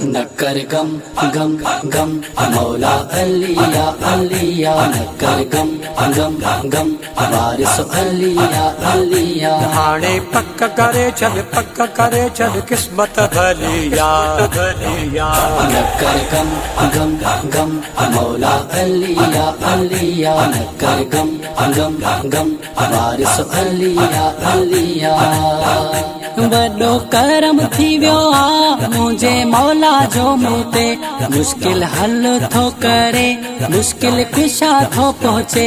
नक्कर गम गम गम मौला अलिया अलिया नक्कर गम गम गम वारिस अलिया अलिया हाणे पक करे छॾ किस्मत भलिया भलिया नक्कर गम गम गम मौला अलिया अलिया नक्कर गम गम गम वारिस अलिया अलिया वॾो करम थी वियो आ मुंहिंजे मौला जो मूं ते मुश्किल हल थो करे मुश्किल कुशा थो पहुचे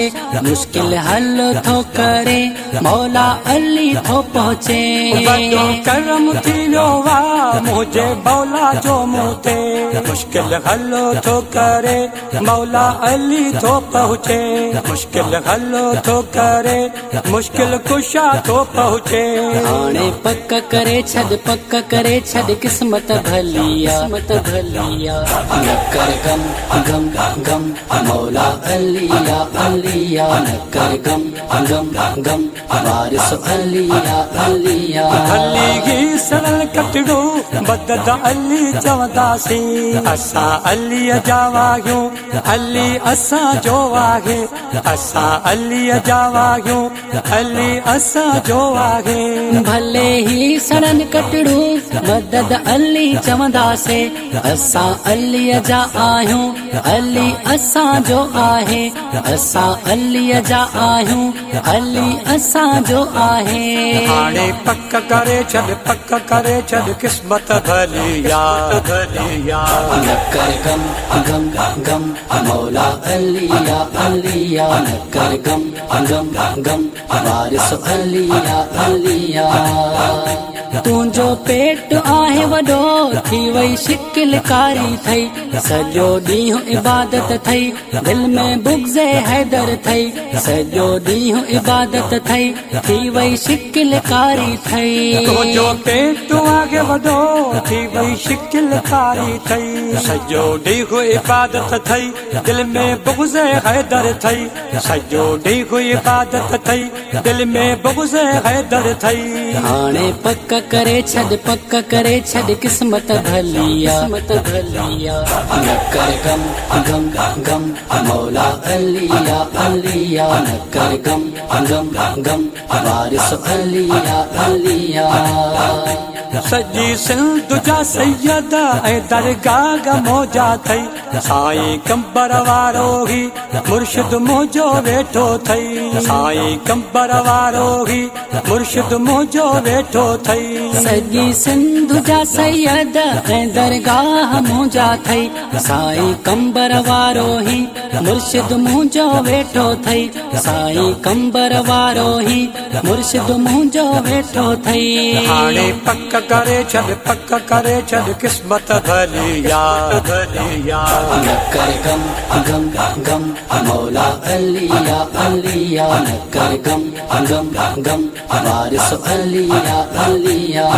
मुश्किल हल थो करे मौला अली थो पहुचे वॾो करम थी वियो आ मुंहिंजे मौला जो मूं ते मुश्किल हल थो करे मौला अली थो पहुचे मुश्किल हल थो करे मुश्किल कुशा थो पहुचे हाणे पक करे छॾ किस्मत भलिया नक्कर गम गम गम मौला अलिया अलिया नक्कर गम गम गम वारिस अलिया अलिया अली ही सरल कटड़ो बदद अली चवंदासीं असां अलीअ जा वाहियूं अली असां जो आहे असां अलीअ जा वाहियूं अली असां जो आहे भले ही सड़न कटड़ू मदद अली चवंदासे असां अलीअ जा आहियूं अली असां जो आहे असां अलीअ जा आहियूं अली असां जो आहे हाणे पक करे छॾ किस्मत भलिया भलिया नक्कर गम गम गम मौला अलिया अलिया नक्कर गम गम गम वारिस अलिया अलिया तुंहिंजो पेट आहे वॾो थी वई शिकिल कारी थई सॼो ॾींहुं इबादत थई दिलि में बुग़्ज़ हैदर थई सॼो ॾींहुं इबादत थई थी वई शिकिल कारी थई तुंहिंजो पेट आहे वॾो थी वई शिकिल कारी थई सॼो ॾींहुं इबादत थई दिलि में बुग़्ज़ हैदर थई सॼो ॾींहुं इबादत थई दिलि में बुग़्ज़ हैदर थई हाणे पक करे छॾ किस्मत भलिया नक्कर गम गम गम मौला अलिया अलिया नक्कर गम गम गम वारिस अलिया अलिया सॼी सिंध जा सैयद ऐं दरगाह मौजा थई साईं कंबर वारो ही मुर्शिद मुंहिंजो वेठो थई साईं कंबर वारो ही मुर्शिद मुंहिंजो वेठो थई सॼी सिंध जा सैयद ऐं दरगाह मुंहिंजा थई साईं कंबर वारो ही मुर्शिद मुंहिंजो वेठो थई साईं कंबर वारो ही मुर्शिद मुंहिंजो वेठो थई हाणे पक करे छॾ किस्मत भलिया भलिया नक्कर गम गम गम मौला अलिया अलिया नक्कर गम गम गम वारिस अलिया अलिया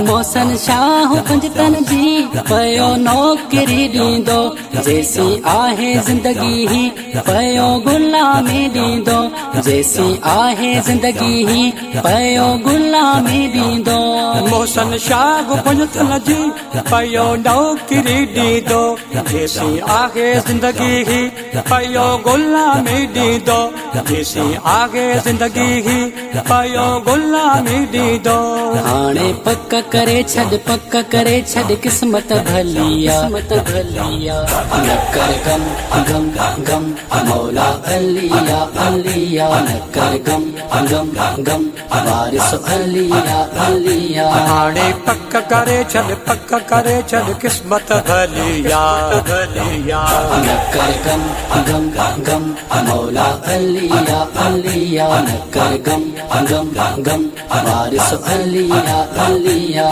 मोहसिन शाह पंजतन जी पयो नौकरी ॾींदो जेसी आहे ज़िंदगी ही पयो गुलामी ॾींदो जेसी आहे ज़िंदगी ही पयो गुलामी ॾींदो मोहसिन शाह पंजतन जी पयो नौकरी ॾींदो जेसी आहे ज़िंदगी ही पयो गुलामी ॾींदो जेसी आहे ज़िंदगी ही पयो गुलामी ॾींदो हाणे पक करे छॾ किस्मत भलिया नक्कर गम गम गम मौला अलिया अलिया नक्कर गम गम गम वारिस अलिया अलिया हाणे पक करे छॾ किस्मत भलिया भलिया नक्कर गम गम गम मौला अलिया अलिया नक्कर गम गम गम वारिस अलिया अलिया